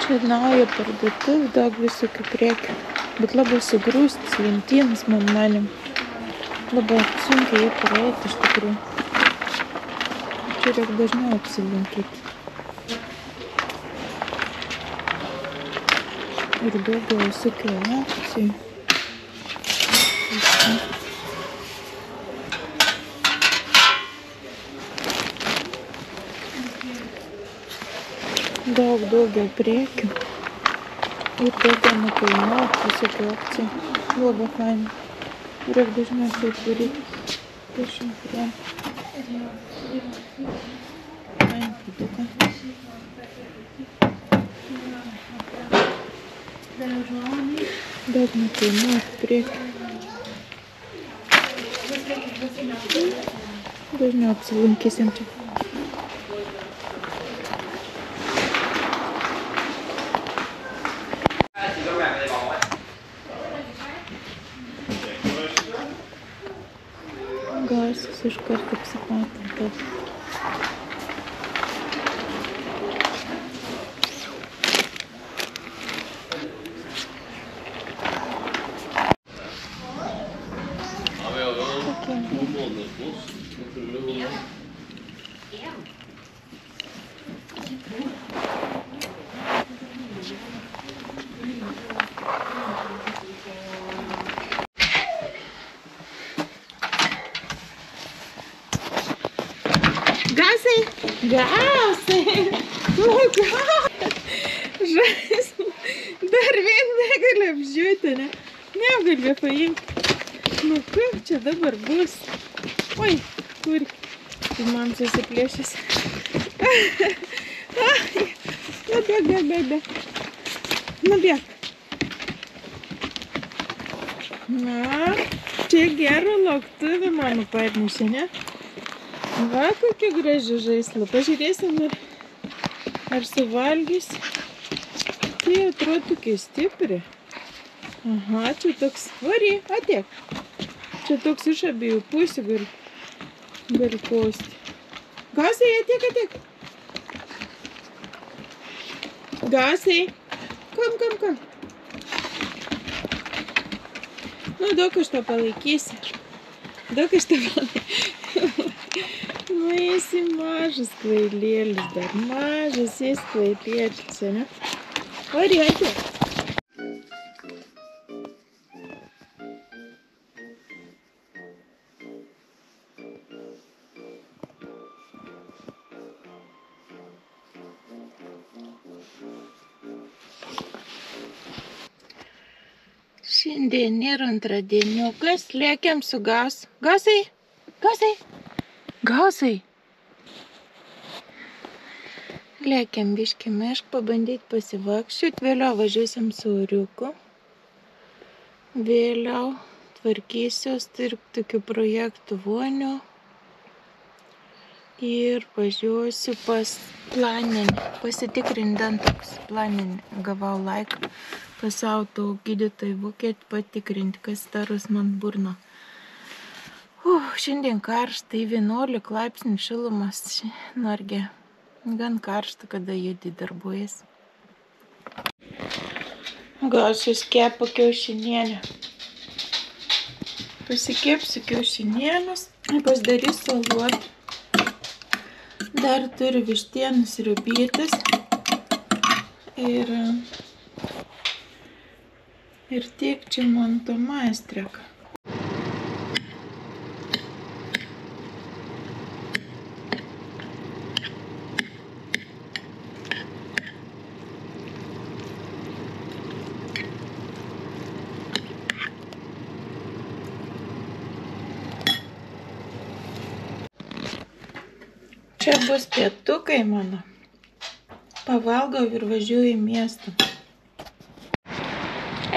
Čia nauja parduotuvė, daug visokių prekių, bet labai sugrūstas lentynas, man manim. Labai sunkiai jie praeiti iš tikrųjų. Čia reikia dažniau apsilankyti. Ir daugiau visokių akcijų. Daugiau prekių. Ir daugiau nekainuot visokių akcijų. Labai faina. Reikia dažniau taip daryti. Piešim prie. Daug nekainuot prekių. Dažniau apsilankysim čia. Garsas iš karto apsipatintas. Gausiai! Nu gal! Žaislų! Dar vien negali apžiūti, ne? Negali paimti. Nu kaip čia dabar bus? Oi, kur? Tai man susiplėšęs. Nu bėg. Nu bėg. Na, čia gerų lauktuvį mano parnešė, ne? Va, kokie graži žaislą. Pažiūrėsim, ar suvalgys. Tai atrodo tokie stipri. Aha, čia toks. Vary, ateik. Čia toks iš abiejų pusių gali kosti. Gausiai, ateik. Gausiai. Kom. Nu, daug aš to palaikysi. Nu, esi mažas kvailėlis dar. Mažas esi kvailėlis, ne? Vary, ateik. Šiandien yra antradieniukas, lėkiam su Gausiai. Lėkiam biškį mišką, pabandyti pasivakščioti, vėliau važiuosim su Uriuku. Vėliau tvarkysiuos tarp tokių projektų vonių. Ir važiuosiu pas planinį, pasitikrinti dantukus. Planinį gavau laiką pas auto gydytojų Vokietį patikrinti, kas daros man burno. Šiandien karšta, 11 laipsnių šilumas Norge. Gan karšta, kada judi darbuojas. Gausius kepa kiaušinienę. Pasikepsiu kiaušinienės, pasidarysiu salotų. Dar turiu vištienos sriubytės. Ir tiek čia man to maestreka. Čia bus pietukai mano. Pavalgau ir važiuoju į miestą.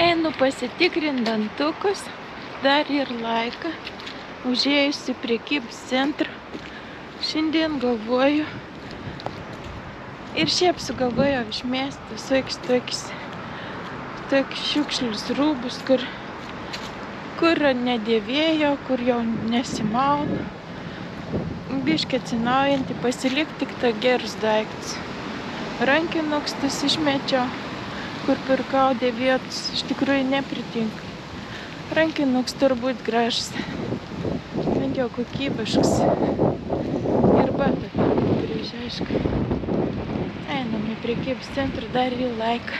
Einu pasitikrinti dantukus, dar ir laiką. Užėjusi prekybos centrą. Šiandien galvoju. Ir šiaip sugalvoju išmesti visokius tokius šiukšlius rūbus, kur nedėvėjo, kur jau nesimauna. Biškį atsinaujinti, pasilikti tik tą gerus daiktus. Rankinukus tas išmečiau. kur pirkau dėvėtus, iš tikrųjų nepritinka. Rankinuks turbūt gražus, bent jau kokybiškas. Ir batai gražiai, aišku. Einam į prekybos centrą dar į laiką.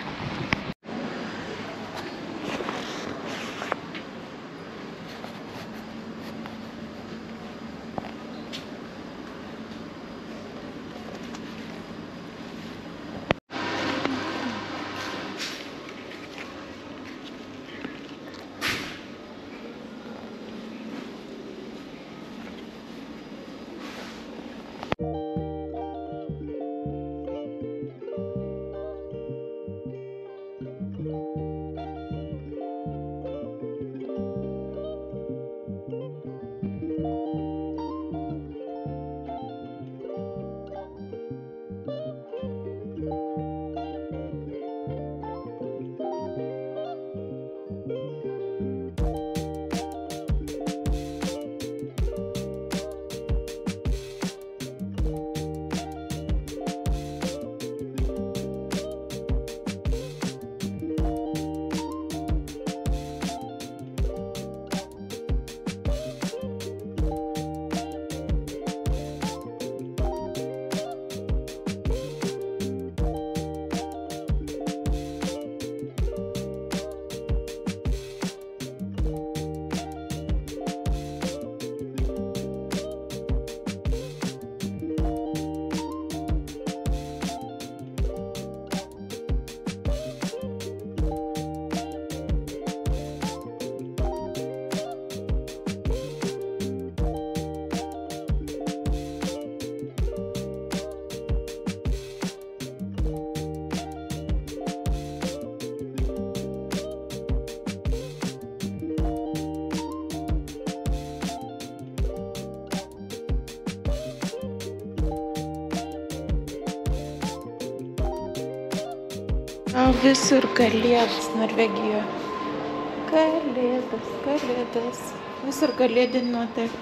Visur kalėdos Norvegijoje. Kalėdos. Visur kalėdinė nuotaika.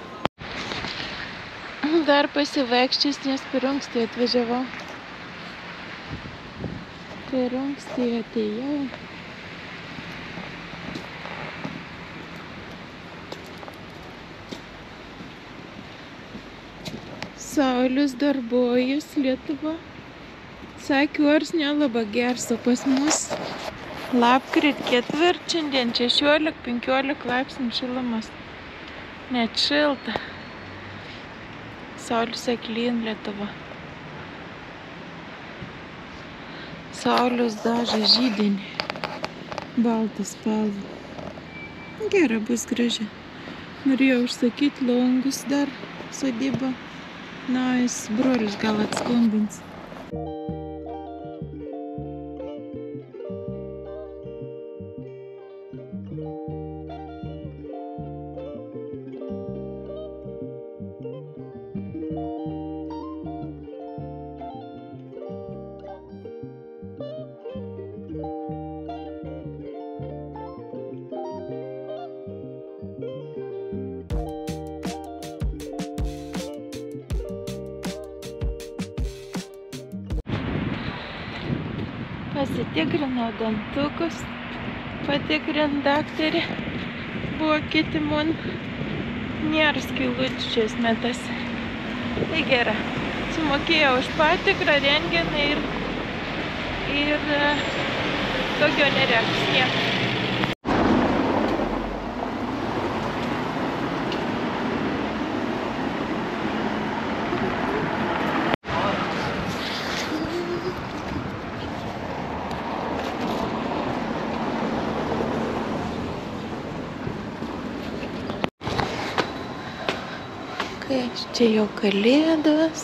Dar pasivaikščios, nes per anksti atvažiavau. Per anksti atėjau. Saulius darbuojas Lietuva. Sakė, oras nelabai geras, o pas mus lapkrit 4, šiandien 16-15 laipsnių šilumos. Net šilta. Saulius Aklin Lietuva. Saulius daža žydinį. Baltas spalva. Gera bus graži. Norėjau užsakyti longus dar sodybą. Na, jis brolius gal atskambins. Pasitikrinau dantukus, patikrint daktarį, buvo kitimun, nėra skylučių šiais metais. Tai gera, sumokėjau už patikrą, rentgeną ir daugiau nereiks nieko. Čia jau kalėdos.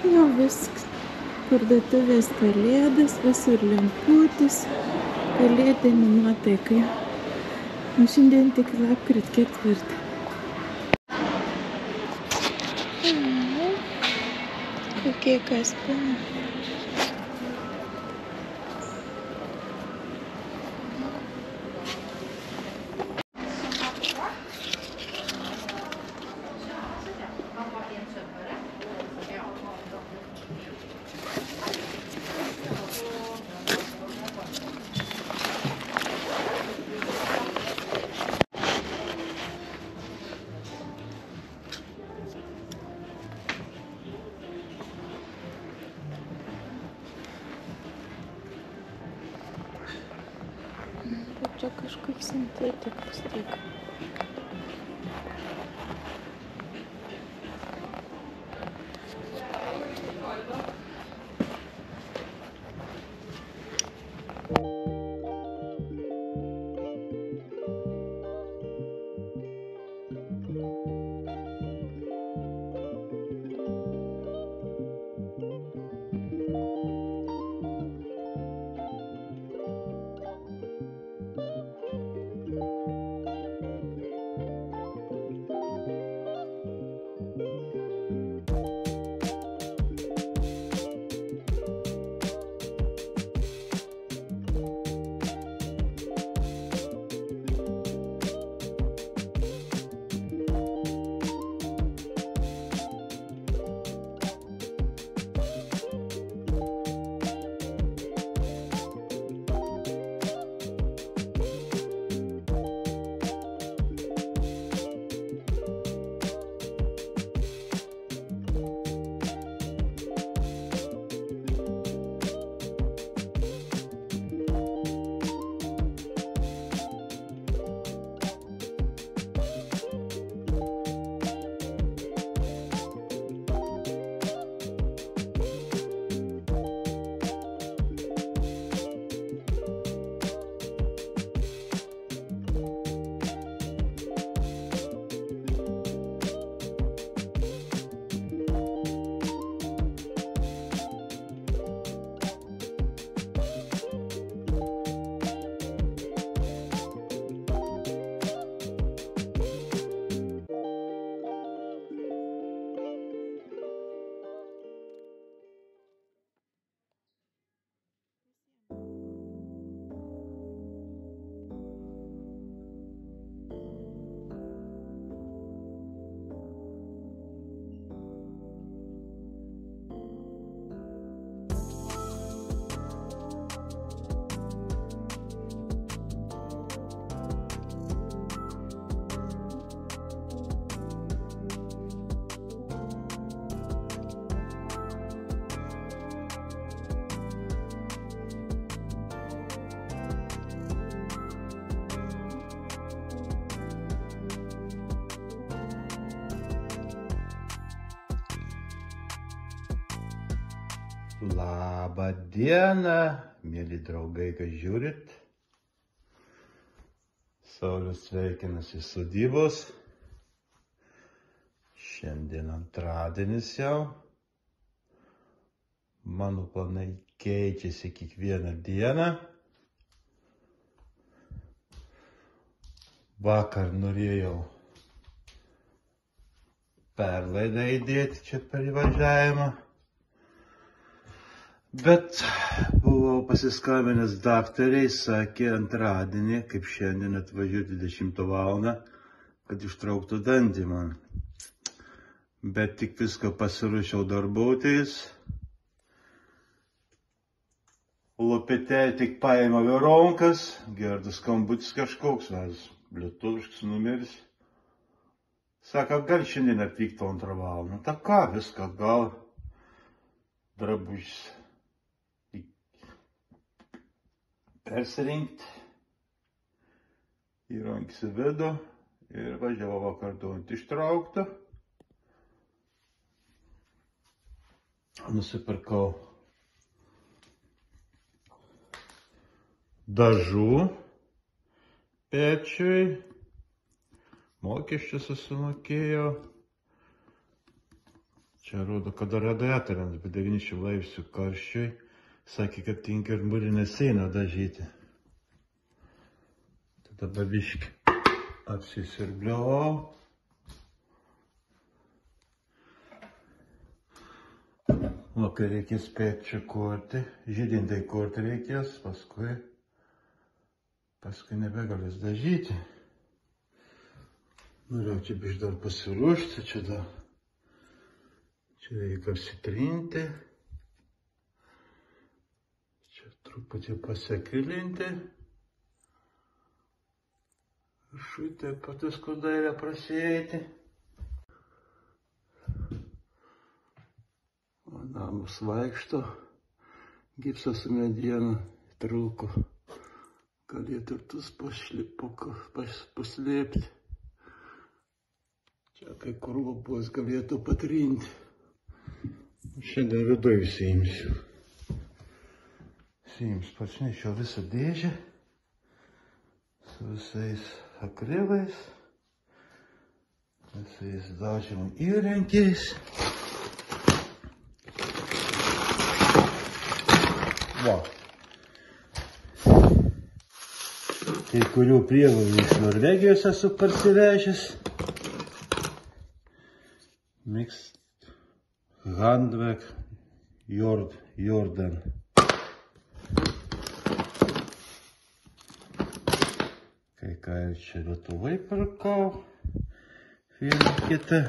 Jau viskas. Parduotuvės kalėdos, visur lemputės, kalėdinė nuotaika. O šiandien tik lapkrit 4. Kokie kaspinai. kažkaip sintetikos tik. Labą dieną, mėly draugai, kas žiūrit. Saulius sveikinasi iš sodybos. Šiandien antradienis jau. Mano planai keičiasi kiekvieną dieną. Vakar norėjau perlaidą įdėti čia per įvažiavimą. Bet buvau pasiskambinęs daktariai, sakė antradienį, kaip šiandien atvažiuoti 20 valandą, kad ištrauktų dantį man. Bet tik viską pasiruošiau darbuotojais. Lopete tik paėmė Veronkas, girdas skambutis kažkoks, vas, lietuviškas numeris. Sako, gal šiandien atvykti 2 valandą. Ta ką, viską gal, drabužis. Persirinkti, įrankis į vidų ir važiavau vakar duoti ištraukti. Nusipirkau dažų pečiui, mokesčius susimokėjau. Čia rodo, kad radiatoriams, bet 900 laipsnių karščiui. Sakė, kad tinka ir mūrinę sieną dažyti. Tada babiškį apsisiurbliavau. Kai reikės pečių kurti, žydintai kurti reikės, paskui nebegalės dažyti. Norėjau čia biškį dar pasiruošti, čia reikia apsitrinti. Truputį pasikilinti. Šitą pati skudailę prasėti. O namus vaikšto. Gipsas su mediena trūko. galėtų ir tas paslėpti. Čia kai kur lubos galėtų patrinti. Šiandien viduj įsiimsiu. Pačinešiau visą dėžę su visais akrilais, visais dažymo įrankiais. Va. Kai kurių prievolių iš Norvegijos esu parsivežęs. Mixed Handwerk Jordan. Kai ką ir čia Lietuvai pirkau. Vieną kitą.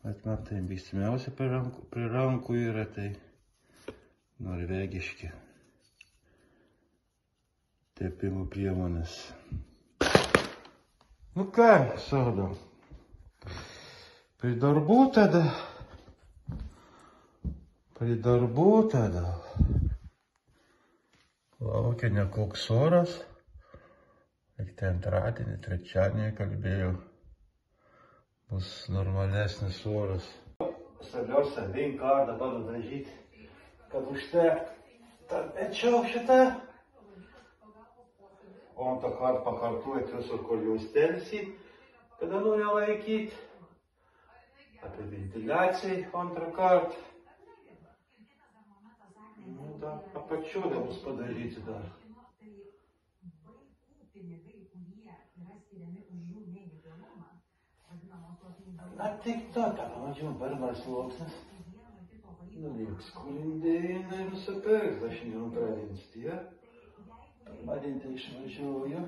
Bet man tai mėgstamiausia prie rankų yra tai norvegiški tepimo priemonės. Nu ką, sodom. Prie darbų tada. Laukia nekoks oras. Tik antradienį, trečiadienį kalbėjau. Bus normalesnis oras. Svarbiausia, vieną kartą padažyti, kad užtektų. Tad mečiau šitą. O antrą kartą pakartuoti visur, kur jūs telsi, kada nori laikyti. Apie ventiliaciją antrą kartą. Nu, dar apačiu dar bus padaryti dar. Na tik to, ką pamačiau, pirmas sluoksnis. Nuliks kulindėjimą ir nusipirks, aš neantradienis tiek. Pirmadienį tai išvažiuoju.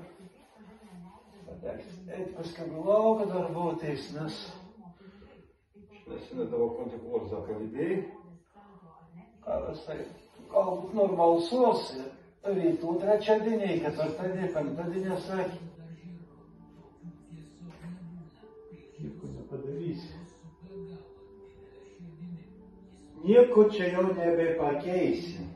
Eit paskui lauką darbuotis, nes nesinėdavo kontikvos zakalbėjai. Karas tai galbūt normalsus rytų trečiadieniai, ketvirtadieniai, penktadieniai sakė. Nieko nepadarysi. Nieko čia jau nebepakeisi.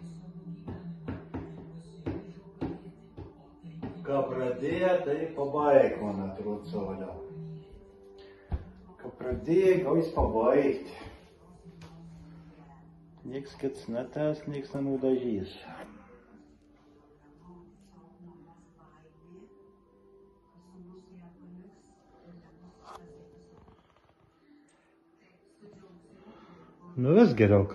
Ką pradėjo, tai pabaig, man atrodo, savo. Ką pradėjo, gaus pabaigti. Nieks kits netęs, nieks nenudažys. Nu vis geriau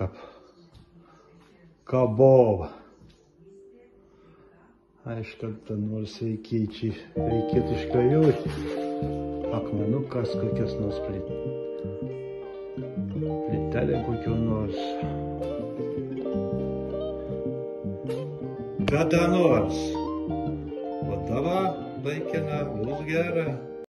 kabova. Aišku, ten nors reikėtų išklijuoti akmenukas kokias nors plytelė kokių nors. Kada nors. O tava laikina bus gera.